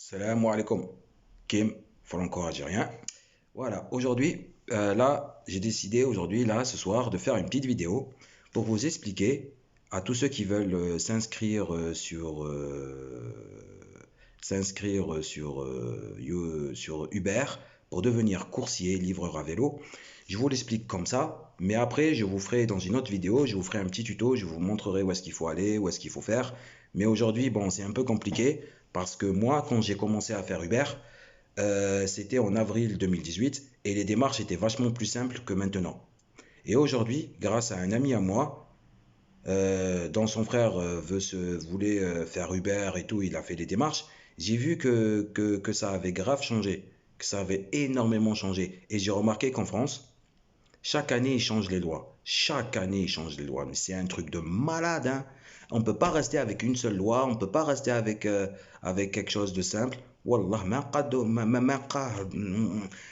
Salam alaikum. Kim, franco-algérien. Voilà, aujourd'hui, j'ai décidé aujourd'hui, là, ce soir, de faire une petite vidéo pour vous expliquer à tous ceux qui veulent s'inscrire sur Uber pour devenir coursier, livreur à vélo. Je vous l'explique comme ça, mais après, je vous ferai dans une autre vidéo, je vous ferai un petit tuto, je vous montrerai où est-ce qu'il faut aller, où est-ce qu'il faut faire. Mais aujourd'hui, bon, c'est un peu compliqué parce que moi, quand j'ai commencé à faire Uber, c'était en avril 2018 et les démarches étaient vachement plus simples que maintenant. Et aujourd'hui, grâce à un ami à moi, dont son frère voulait faire Uber et tout, il a fait des démarches, j'ai vu que ça avait grave changé, que ça avait énormément changé. Et j'ai remarqué qu'en France, chaque année, ils changent les lois. Chaque année, ils changent les lois. Mais c'est un truc de malade, hein. On ne peut pas rester avec une seule loi. On ne peut pas rester avec quelque chose de simple. Wallah,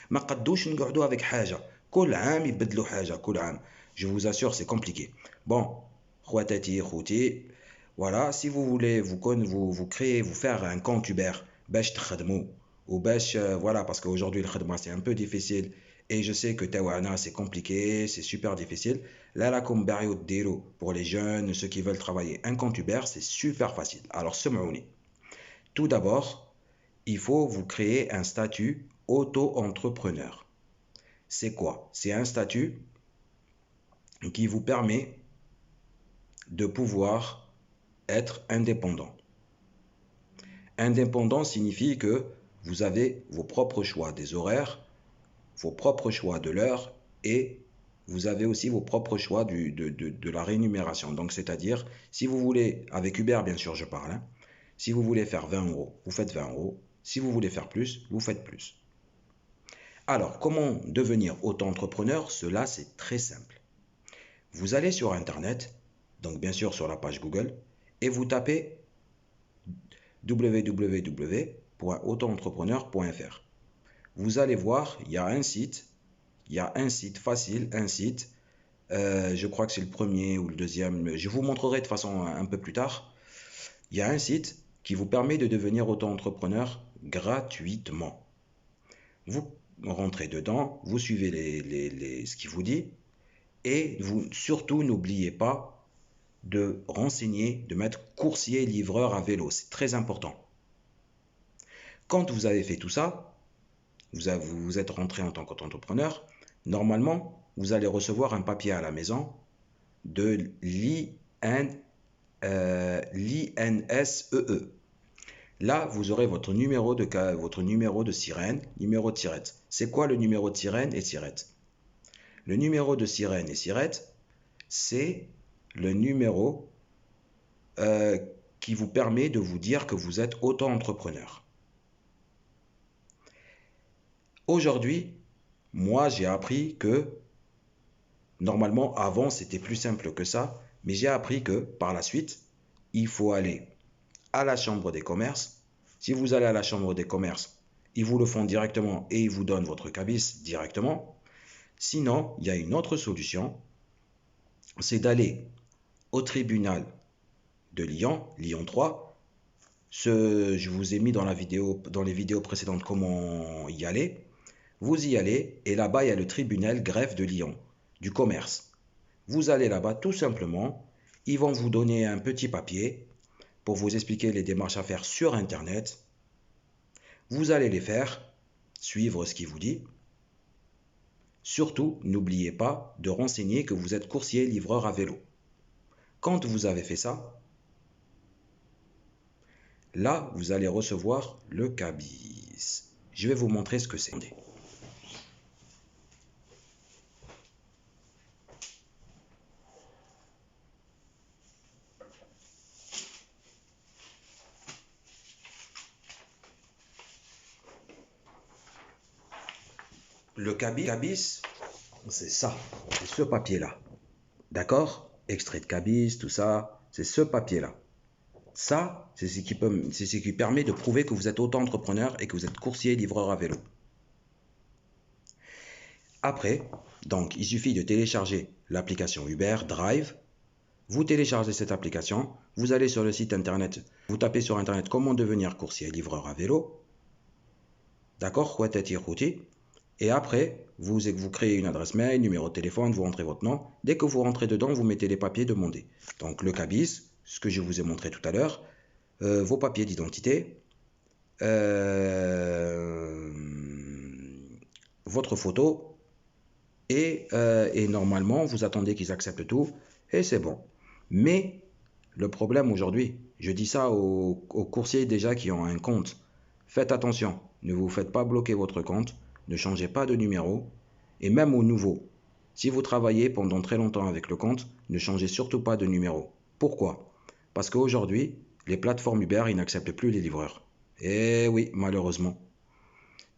ما قدوش نقعدوا avec حاجة. كل عام يبدلوا حاجة. كل عام. Je vous assure, c'est compliqué. Bon, خواتاتي خوتي, voilà, si vous voulez vous créer, vous faire un compte Uber, باش تخدموا وباش voilà, parce qu'aujourd'hui le khadma c'est un peu difficile et je sais que Tawana c'est compliqué, c'est super difficile. Là, la comme période d'Hero pour les jeunes, ceux qui veulent travailler un compte Uber, c'est super facile. Alors, سمعوني. Tout d'abord, il faut vous créer un statut auto-entrepreneur. C'est quoi? C'est un statut qui vous permet de pouvoir être indépendant. Indépendant signifie que vous avez vos propres choix des horaires, vos propres choix de l'heure et vous avez aussi vos propres choix de la rémunération. Donc, c'est-à-dire, si vous voulez, avec Uber, bien sûr, je parle, hein, si vous voulez faire 20 euros, vous faites 20 euros. Si vous voulez faire plus, vous faites plus. Alors, comment devenir auto-entrepreneur? Cela, c'est très simple. Vous allez sur Internet, donc bien sûr sur la page Google, et vous tapez www.autoentrepreneur.fr. Vous allez voir, il y a un site facile, un site. Je crois que c'est le premier ou le deuxième. Je vous montrerai de toute façon un peu plus tard. Il y a un site qui vous permet de devenir auto-entrepreneur gratuitement. Vous rentrez dedans, vous suivez ce qu'il vous dit et vous surtout n'oubliez pas de renseigner, de mettre coursier livreur à vélo. C'est très important. Quand vous avez fait tout ça, vous êtes rentré en tant qu'entrepreneur, normalement, vous allez recevoir un papier à la maison de l'INSEE. Là, vous aurez votre numéro de sirène, numéro de sirette. C'est quoi le numéro de sirène et sirette? Le numéro de sirène et sirette, c'est le numéro qui vous permet de vous dire que vous êtes auto-entrepreneur. Aujourd'hui, moi, j'ai appris que, normalement, avant, c'était plus simple que ça, mais j'ai appris que, par la suite, il faut aller à la chambre des commerces. Si vous allez à la chambre des commerces, ils vous le font directement et ils vous donnent votre cabis directement. Sinon, il y a une autre solution, c'est d'aller au tribunal de Lyon, Lyon 3. Je vous ai mis dans les vidéos précédentes comment y aller. Vous y allez et là-bas, il y a le tribunal greffe de Lyon, du commerce. Vous allez là-bas tout simplement, ils vont vous donner un petit papier pour vous expliquer les démarches à faire sur Internet. Vous allez les faire, suivre ce qu'il vous dit. Surtout, n'oubliez pas de renseigner que vous êtes coursier livreur à vélo. Quand vous avez fait ça, là, vous allez recevoir le cabis. Je vais vous montrer ce que c'est. Le cabis, c'est ça, c'est ce papier-là. D'accord? Extrait de cabis, tout ça, c'est ce papier-là. Ça, c'est ce qui permet de prouver que vous êtes auto-entrepreneur et que vous êtes coursier livreur à vélo. Après, donc, il suffit de télécharger l'application Uber Drive. Vous téléchargez cette application, vous allez sur le site internet, vous tapez sur internet comment devenir coursier livreur à vélo. D'accord? Et après, vous créez une adresse mail, numéro de téléphone, vous rentrez votre nom. Dès que vous rentrez dedans, vous mettez les papiers demandés. Donc le cabis, ce que je vous ai montré tout à l'heure, vos papiers d'identité, euh, votre photo, et normalement, vous attendez qu'ils acceptent tout, et c'est bon. Mais le problème aujourd'hui, je dis ça aux coursiers déjà qui ont un compte, faites attention, ne vous faites pas bloquer votre compte, ne changez pas de numéro, et même aux nouveaux. Si vous travaillez pendant très longtemps avec le compte, ne changez surtout pas de numéro. Pourquoi? Parce qu'aujourd'hui, les plateformes Uber, ils n'acceptent plus les livreurs. Et oui, malheureusement.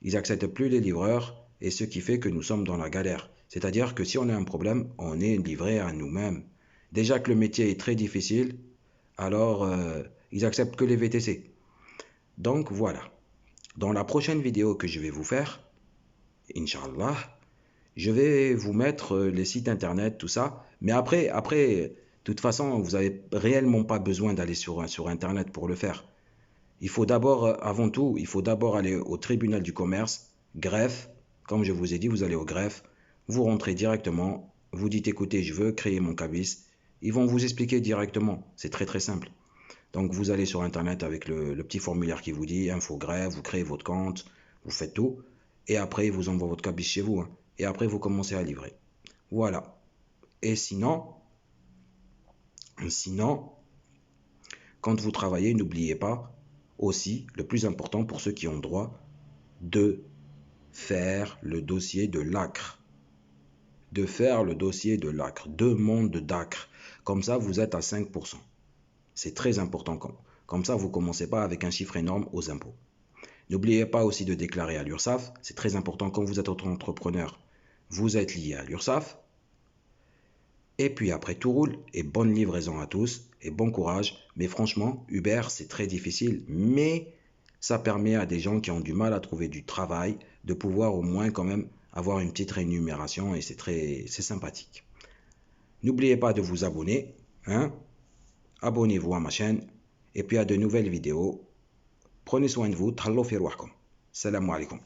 Ils n'acceptent plus les livreurs, et ce qui fait que nous sommes dans la galère. C'est-à-dire que si on a un problème, on est livré à nous-mêmes. Déjà que le métier est très difficile, alors ils acceptent que les VTC. Donc voilà. Dans la prochaine vidéo que je vais vous faire, Inch'Allah, je vais vous mettre les sites internet, tout ça. Mais après, de toute façon, vous n'avez réellement pas besoin d'aller sur internet pour le faire. Il faut d'abord, avant tout, il faut d'abord aller au tribunal du commerce, greffe. Comme je vous ai dit, vous allez au greffe, vous rentrez directement, vous dites écoutez, je veux créer mon cabis. Ils vont vous expliquer directement. C'est très très simple. Donc vous allez sur internet avec le petit formulaire qui vous dit info greffe, vous créez votre compte, vous faites tout. Et après, ils vous envoient votre cabis chez vous, hein. Et après, vous commencez à livrer. Voilà. Et sinon, quand vous travaillez, n'oubliez pas aussi, le plus important pour ceux qui ont droit, de faire le dossier de l'ACRE. De faire le dossier de l'ACRE. Demande d'ACRE. Comme ça, vous êtes à 5%. C'est très important. Comme ça, vous ne commencez pas avec un chiffre énorme aux impôts. N'oubliez pas aussi de déclarer à l'URSSAF. C'est très important quand vous êtes entrepreneur. Vous êtes lié à l'URSSAF. Et puis après, tout roule. Et bonne livraison à tous. Et bon courage. Mais franchement, Uber, c'est très difficile. Mais ça permet à des gens qui ont du mal à trouver du travail de pouvoir au moins quand même avoir une petite rémunération. Et c'est sympathique. N'oubliez pas de vous abonner. Hein? Abonnez-vous à ma chaîne. Et puis à de nouvelles vidéos. Prenez soin de vous. Thallo fi rouhkom. Salam alaikum.